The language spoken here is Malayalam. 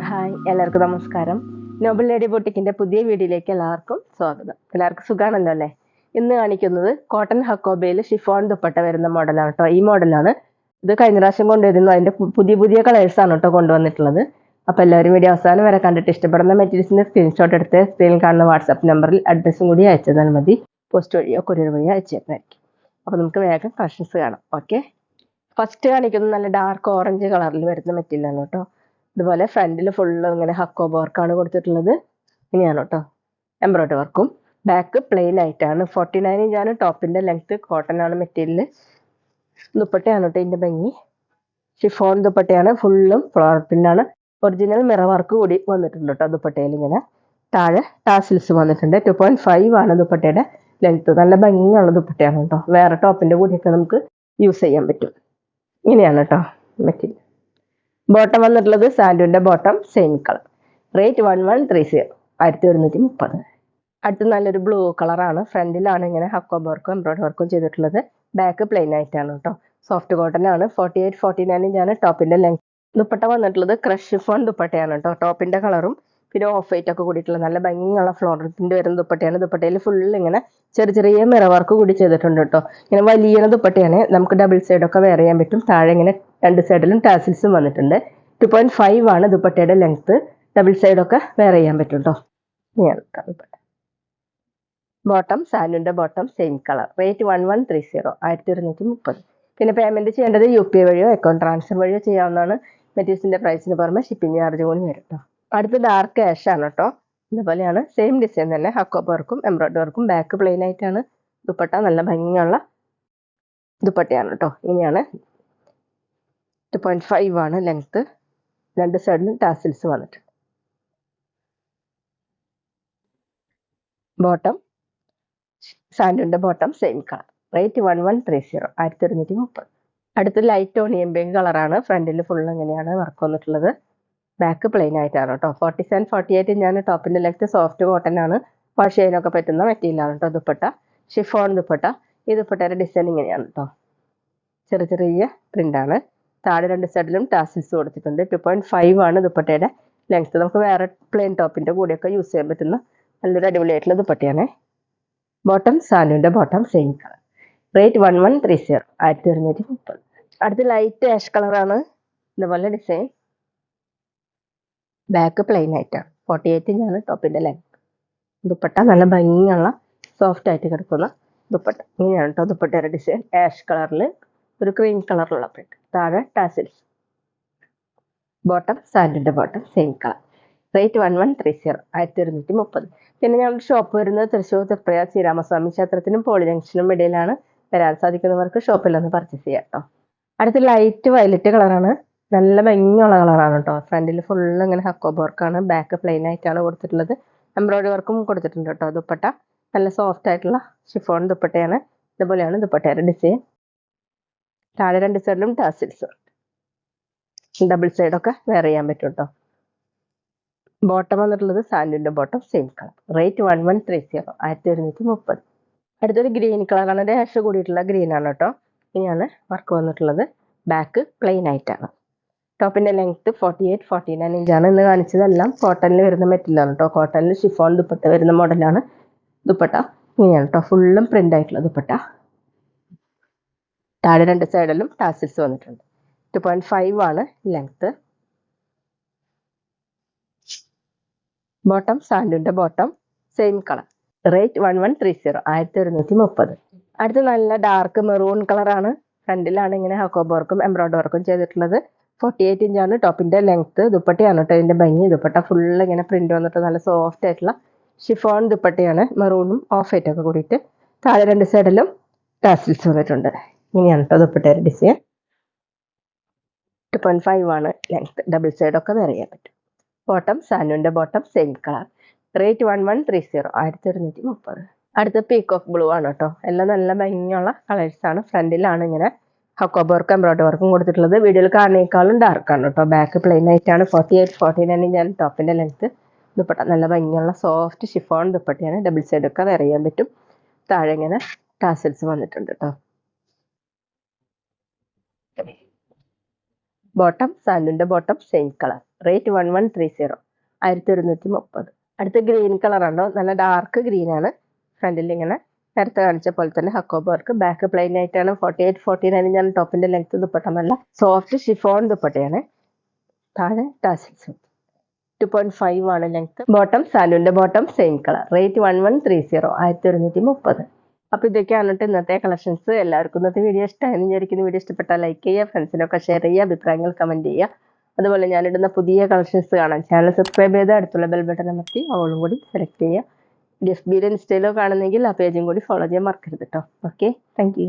ഹായ്, എല്ലാവർക്കും നമസ്കാരം. നോബൽ ലേഡി ബൊട്ടിക്കിന്റെ പുതിയ വീഡിയോയിലേക്ക് എല്ലാവർക്കും സ്വാഗതം. എല്ലാവർക്കും സുഖാണല്ലോ അല്ലേ? ഇന്ന് കാണിക്കുന്നത് കോട്ടൺ ഹക്കോബയിൽ ഷിഫോൺ ദുപ്പട്ട വരുന്ന മോഡലാണ് കേട്ടോ. ഈ മോഡലാണ്. ഇത് കഴിഞ്ഞ പ്രാവശ്യം കൊണ്ടുവരുന്നു. അതിന്റെ പുതിയ പുതിയ കളേഴ്സ് ആണ് കേട്ടോ കൊണ്ടുവന്നിട്ടുള്ളത്. അപ്പോൾ എല്ലാവരും വീഡിയോ അവസാനം വരെ കണ്ടിട്ട് ഇഷ്ടപ്പെടുന്ന മെറ്റീരിയൽസിന്റെ സ്ക്രീൻഷോട്ട് എടുത്ത് സ്ക്രീനിൽ കാണുന്ന വാട്സാപ്പ് നമ്പറിൽ അഡ്രസ്സും കൂടി അയച്ചു തന്നാൽ മതി. പോസ്റ്റ് വഴിയോ കൊറിയർ വഴിയോ അയച്ചു തരുന്നതായിരിക്കും. അപ്പോൾ നമുക്ക് വേഗം കളക്ഷൻസ് കാണാം. ഓക്കെ, ഫസ്റ്റ് കാണിക്കുന്നത് നല്ല ഡാർക്ക് ഓറഞ്ച് കളറിൽ വരുന്ന മെറ്റീരിയലാണ് കേട്ടോ. ഇതുപോലെ ഫ്രണ്ടിൽ ഫുള്ള് ഇങ്ങനെ ഹക്കോ വർക്കാണ് കൊടുത്തിട്ടുള്ളത്. ഇങ്ങനെയാണ് കേട്ടോ എംബ്രോയിഡറി വർക്കും. ബാക്ക് പ്ലെയിൻ ആയിട്ടാണ്. 49 ഇഞ്ചാണ് ടോപ്പിന്റെ ലെങ്ത്. കോട്ടൺ ആണ് മെറ്റീരിയൽ. ദുപ്പട്ടയാണ് കേട്ടോ ഇതിന്റെ ഭംഗി. ഷിഫോൺ ദുപ്പട്ടയാണ്. ഫുള്ളും ഫ്ലോറൽ പ്രിന്റാണ്. ഒറിജിനൽ മിറർ വർക്ക് കൂടി വന്നിട്ടുണ്ട് കേട്ടോ ദുപ്പട്ടയിൽ. ഇങ്ങനെ താഴെ ടാസിൽസ് വന്നിട്ടുണ്ട്. 2.5 ആണ് ദുപ്പട്ടയുടെ ലെങ്ത്. നല്ല ഭംഗിയുള്ള ദുപ്പട്ടയാണ് കേട്ടോ. വേറെ ടോപ്പിന്റെ കൂടിയൊക്കെ നമുക്ക് യൂസ് ചെയ്യാൻ പറ്റും. ഇങ്ങനെയാണ് കേട്ടോ മെറ്റീരിയൽ. ബോട്ടം വന്നിട്ടുള്ളത് സാൻഡുവിന്റെ ബോട്ടം, സെയിം കളർ. റേറ്റ് 1130, 1130. അടുത്ത് നല്ലൊരു ബ്ലൂ കളറാണ്. ഫ്രണ്ടിലാണ് ഇങ്ങനെ ഹക്കോ വർക്കും എംബ്രോയിഡറി വർക്കും ചെയ്തിട്ടുള്ളത്. ബാക്ക് പ്ലെയിൻ ആയിട്ടാണ് കേട്ടോ. സോഫ്റ്റ് കോട്ടൺ ആണ്. 48, 49 ഇഞ്ചാണ് ടോപ്പിന്റെ ലെങ്ത്. ദുപ്പട്ട വന്നിട്ടുള്ളത് ക്രഷ് ഷിഫോൺ ദുപ്പട്ടയാണ് കേട്ടോ. ടോപ്പിന്റെ കളറും പിന്നെ ഓഫ് വൈറ്റ് ഒക്കെ കൂടിയിട്ടുള്ള നല്ല ഭംഗിയുള്ള ഫ്ലോറൽ പ്രിന്റ് വരുന്ന ദുപ്പട്ടയാണ്. ദുപ്പട്ടയിൽ ഫുൾ ഇങ്ങനെ ചെറിയ ചെറിയ മിറർ വർക്ക് കൂടി ചെയ്തിട്ടുണ്ട് കേട്ടോ. ഇങ്ങനെ വലിയ ദുപ്പട്ടയാണ്. നമുക്ക് ഡബിൾ സൈഡ് ഒക്കെ വെയർ ചെയ്യാൻ പറ്റും. താഴെ ഇങ്ങനെ രണ്ട് സൈഡിലും ടാസിൽസും വന്നിട്ടുണ്ട്. 2.5 ആണ് ദുപ്പട്ടയുടെ ലെങ്ത്. ഡബിൾ സൈഡൊക്കെ വെയർ ചെയ്യാൻ പറ്റും കേട്ടോ. ഇങ്ങനെയാണ് ദുപ്പട്ട. ബോട്ടം സാൻഡുവിന്റെ ബോട്ടം, സെയിം കളർ. റേറ്റ് 1130, 1230. പിന്നെ പേയ്മെന്റ് ചെയ്യേണ്ടത് UPI വഴിയോ അക്കൗണ്ട് ട്രാൻസ്ഫർ വഴിയോ ചെയ്യാവുന്നതാണ്. മെറ്റീരിയൽസിന്റെ പ്രൈസിന് പുറമെ ഷിപ്പിംഗ് ചാർജ് കൂടി വരും കേട്ടോ. അടുത്ത് ഡാർക്ക് ആഷ് ആണ് കേട്ടോ. ഇതുപോലെയാണ്. സെയിം ഡിസൈൻ തന്നെ. ഹക്കോ വർക്കും എംബ്രോയിഡറി വർക്കും. ബാക്ക് പ്ലെയിൻ ആയിട്ടാണ്. ദുപ്പട്ട നല്ല ഭംഗിയുള്ള ദുപ്പട്ടയാണ് കേട്ടോ. ഇങ്ങനെയാണ്. 2.5 ആണ് ലെങ്ത്. രണ്ട് സൈഡിലും ടാസിൽസ് വന്നിട്ടുണ്ട്. ബോട്ടം സാൻഡുവിന്റെ ബോട്ടം, സെയിം കളർ. റേറ്റ് 1130, 1230. അടുത്ത് ലൈറ്റ് ഓണിയൻ പിങ്ക് കളറാണ്. ഫ്രണ്ടിൽ ഫുൾ ഇങ്ങനെയാണ് വർക്ക് വന്നിട്ടുള്ളത്. ബാക്ക് പ്ലെയിൻ ആയിട്ടാണ് കേട്ടോ. 47, 48 ഇഞ്ചാണ് ടോപ്പിന്റെ ലെങ്ത്. സോഫ്റ്റ് കോട്ടൺ ആണ്. വാഷ് ചെയ്യാനൊക്കെ പറ്റുന്ന മെറ്റീരിയലാണ് കേട്ടോ ദുപ്പട്ട. ഷിഫോൺ ദുപ്പട്ട. ഈ ദുപ്പട്ടയുടെ ഡിസൈൻ ഇങ്ങനെയാണ് കേട്ടോ. ചെറിയ ചെറിയ പ്രിന്റാണ്. താഴെ രണ്ട് സൈഡിലും ടാസിൽസ് കൊടുത്തിട്ടുണ്ട്. 2.5 ആണ് ദുപ്പട്ടയുടെ ലെങ്ത്. നമുക്ക് വേറെ പ്ലെയിൻ ടോപ്പിന്റെ കൂടെയൊക്കെ യൂസ് ചെയ്യാൻ പറ്റുന്ന നല്ലൊരു അടിപൊളിയായിട്ടുള്ള ദുപ്പട്ടയാണ്. ബോട്ടം സാൻഡുവിന്റെ ബോട്ടം, സെയിം കളർ. റേറ്റ് 1130, 1230. അടുത്ത് ലൈറ്റ് ആഷ് കളറാണ്. ഇതുപോലെ ഡിസൈൻ. ബാക്ക് പ്ലെയിൻ ആയിട്ടാണ്. 48 ഇഞ്ചാണ് ടോപ്പിന്റെ ലെങ്ത്. ദുപ്പട്ട നല്ല ഭംഗിയുള്ള സോഫ്റ്റ് ആയിട്ട് കിടക്കുന്ന ദുപ്പട്ട. ഇങ്ങനെയാണ് കേട്ടോ ദുപ്പട്ടയുടെ ഡിസൈൻ. ആഷ് കളറിൽ ഒരു ക്രീം കളറിലുള്ള പ്രിന്റ്. താഴെ ടാസിൽസ്. ബോട്ടം സാൻഡുവിന്റെ ബോട്ടം, സെയിം കളർ. റേറ്റ് 1130, 1230. പിന്നെ ഞങ്ങളുടെ ഷോപ്പ് വരുന്നത് തൃശ്ശൂർ തൃപ്രയ ശ്രീരാമസ്വാമി ക്ഷേത്രത്തിനും പോളി ജംഗ്ഷനും ഇടയിലാണ്. വരാൻ സാധിക്കുന്നവർക്ക് ഷോപ്പിൽ ഒന്ന് പർച്ചേസ് ചെയ്യാം കേട്ടോ. അടുത്ത് ലൈറ്റ് വയലറ്റ് കളറാണ്. നല്ല ഭംഗിയുള്ള കളറാണ് കേട്ടോ. ഫ്രണ്ടിൽ ഫുള്ള് ഇങ്ങനെ ഹക്കോ വർക്കാണ്. ബാക്ക് പ്ലെയിൻ ആയിട്ടാണ് കൊടുത്തിട്ടുള്ളത്. എംബ്രോയിഡറി വർക്കും കൊടുത്തിട്ടുണ്ട് കേട്ടോ. ദുപ്പട്ട നല്ല സോഫ്റ്റ് ആയിട്ടുള്ള ഷിഫോൺ ദുപ്പട്ടയാണ്. ഇതുപോലെയാണ് ദുപ്പട്ടയുടെ ഡിസൈൻ. താഴെ രണ്ട് സൈഡിലും ടാസിൽസ്. ഡബിൾ സൈഡൊക്കെ വെയർ ചെയ്യാൻ പറ്റും കേട്ടോ. ബോട്ടം വന്നിട്ടുള്ളത് സാൻഡുവിന്റെ ബോട്ടം, സെയിം കളർ. റേറ്റ് 1130, 1230. അടുത്തൊരു ഗ്രീൻ കളറാണ്. ഡാഷ് കൂടിയിട്ടുള്ള ഗ്രീൻ ആണ് കേട്ടോ. ഇങ്ങനെയാണ് വർക്ക് വന്നിട്ടുള്ളത്. ബാക്ക് പ്ലെയിൻ ആയിട്ടാണ്. ടോപ്പിന്റെ ലെങ്ത് 48, 49 ഇഞ്ചാണ്. ഇന്ന് കാണിച്ചതെല്ലാം കോട്ടണിൽ വരുന്ന മെറ്റീരിയലാണ് കേട്ടോ. കോട്ടണിൽ ഷിഫോൺ ദുപ്പട്ട വരുന്ന മോഡലാണ് ദുപ്പട്ട. ഇങ്ങനെയാണ് കേട്ടോ. ഫുള്ളും പ്രിന്റ് ആയിട്ടുള്ള ദുപ്പട്ട. താഴെ രണ്ട് സൈഡിലും ടാസിൽസ് വന്നിട്ടുണ്ട്. 2.5 ആണ് ലെങ്ത്. ബോട്ടം സാൻഡുവിന്റെ ബോട്ടം, സെയിം കളർ. റേറ്റ് 1130, 1230. അടുത്ത് നല്ല ഡാർക്ക് മെറൂൺ കളറാണ്. ഫ്രണ്ടിലാണ് ഇങ്ങനെ ഹക്കോ വർക്കും എംബ്രോയിഡറി വർക്കും ചെയ്തിട്ടുള്ളത്. 48 ഇഞ്ചാണ് ടോപ്പിന്റെ ലെങ്ത്. ദുപ്പട്ടയാണ് കേട്ടോ ഇതിന്റെ ഭംഗി. ദുപ്പട്ട ഫുള്ള് ഇങ്ങനെ പ്രിന്റ് വന്നിട്ട് നല്ല സോഫ്റ്റ് ആയിട്ടുള്ള ഷിഫോൺ ദുപ്പട്ടയാണ്. മെറൂണും ഓഫ് വൈറ്റ് ഒക്കെ കൂടിയിട്ട്. താഴെ രണ്ട് സൈഡിലും ടാസിൽസ് വന്നിട്ടുണ്ട്. ഇങ്ങനെയാണ് കേട്ടോ ദുപ്പട്ടയുടെ ഡിസൈൻ. 2.5 ആണ് ലെങ്ത്. ഡബിൾ സൈഡൊക്കെ വെയർ ചെയ്യാൻ പറ്റും. ബോട്ടം സാൻഡുവിന്റെ ബോട്ടം, സെയിം കളർ. റേറ്റ് 1130, 1230. അടുത്ത പീകോക്ക് ബ്ലൂ ആണ് കേട്ടോ. എല്ലാം നല്ല ഭംഗിയുള്ള കളേഴ്സ് ആണ്. ഫ്രണ്ടിലാണ് ഇങ്ങനെ ഹക്കോ വർക്കും എംബ്രോയിഡറി വർക്കും കൊടുത്തിട്ടുള്ളത്. വീഡിയോയിൽ കാണുന്നേക്കാളും ഡാർക്കാണ് കേട്ടോ. ബാക്ക് പ്ലെയിൻ ആയിട്ടാണ്. 48, 49 ഇഞ്ചാണ് ടോപ്പിന്റെ ലെങ്ത്. ദുപ്പട്ട നല്ല ഭംഗിയുള്ള സോഫ്റ്റ് ഷിഫോൺ ദുപ്പട്ടയാണ്. ഡബിൾ സൈഡൊക്കെ വെയർ ചെയ്യാൻ പറ്റും. താഴെ ഇങ്ങനെ ടാസൽസ് വന്നിട്ടുണ്ട് കേട്ടോ. ബോട്ടം സാൻഡുവിൻ്റെ ബോട്ടം സെയിം കളർ. റേറ്റ് 1130, 1130. അടുത്ത ഗ്രീൻ കളറാണോ, നല്ല ഡാർക്ക് ഗ്രീനാണ്. ഫ്രണ്ടിൽ ഇങ്ങനെ നേരത്തെ കാണിച്ച പോലെ തന്നെ ഹക്കോബ വർക്ക്. ബാക്ക് പ്ലെയിൻ ആയിട്ടാണ്. 48-49 ഞാൻ ടോപ്പിന്റെ ലെങ്ത്. ദുപ്പട്ട നല്ല സോഫ്റ്റ് ഷിഫോൺ ദുപ്പട്ടയാണ്. താഴെ ടാസിൽസ്. 2.5 ആണ് ലെങ്ത്. ബോട്ടം സാൻഡുവിൻ്റെ ബോട്ടം സെയിം കളർ. റേറ്റ് 1130, 1130. അപ്പോൾ ഇതൊക്കെയാണ് കേട്ടോ ഇന്നത്തെ കളക്ഷൻസ്. എല്ലാവർക്കും ഇന്നത്തെ വീഡിയോ ഇഷ്ടമായെന്ന് വിചാരിക്കുന്നു. വീഡിയോ ഇഷ്ടപ്പെട്ടാൽ ലൈക്ക് ചെയ്യുക, ഫ്രണ്ട്സിനൊക്കെ ഷെയർ ചെയ്യുക, അഭിപ്രായങ്ങൾ കമൻറ്റ് ചെയ്യുക. അതുപോലെ ഞാനിടുന്ന പുതിയ കളക്ഷൻസ് കാണാൻ ചാനൽ സബ്സ്ക്രൈബ് ചെയ്ത് അടുത്തുള്ള ബെൽ ബട്ടൺ അമർത്തി ഓളും കൂടി സെലക്ട് ചെയ്യുക. FB ഇൻസ്റ്റയിലോ കാണുന്നെങ്കിൽ ആ പേജും കൂടി ഫോളോ ചെയ്യാൻ മറക്കരുത് കേട്ടോ. Okay, thank you.